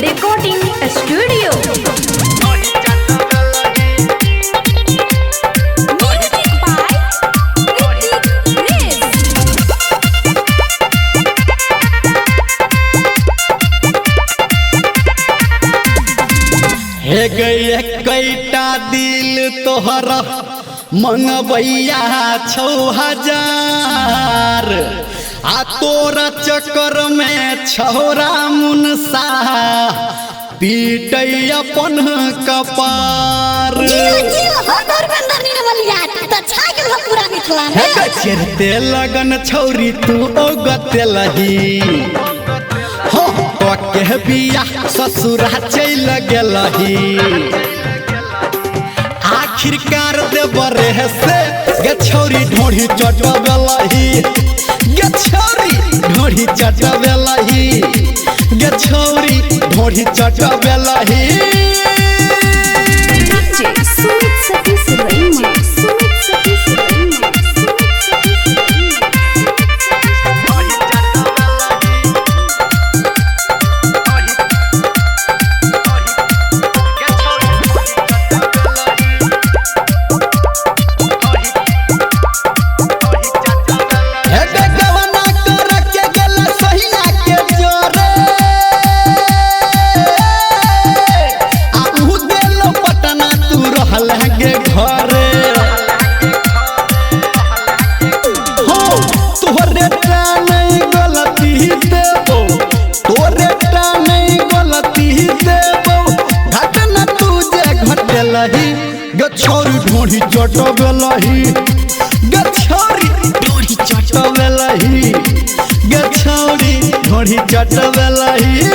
Recording Studio. हे गए कैटा दिल तोहरा मंगबैया 6000 आ तोरा चक्कर में छोरा मुनसा पीटै अपन कपार चेरते लगन छौरी तू ओगते लही हो के बिया ससुरा चल गेलही आखिरकार देवरे से गे छौरी ढोढ़ी चटबेलही गे छौरी ढोढ़ी चटबेलही गे छौरी ढोढ़ी चटबेलही गछौरी ढोढ़ी चटबेलही गछौरी ढोढ़ी चटबेलही गछौरी ढोढ़ी चटबेलही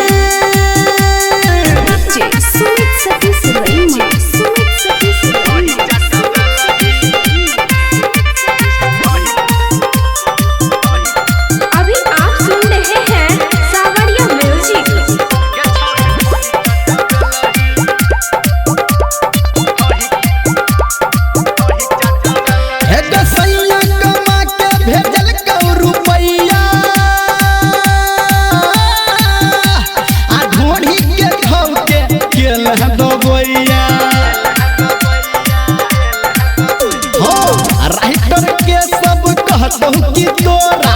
कहतौ की तोरा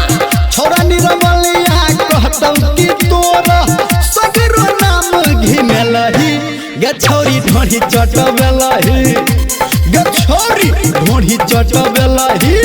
छोरा निरमलिया कहतौ की तोरा सगरो नाम घिमेलही गे छौरी ढोढ़ी चटबेलही गे छौरी ढोढ़ी चटबेलही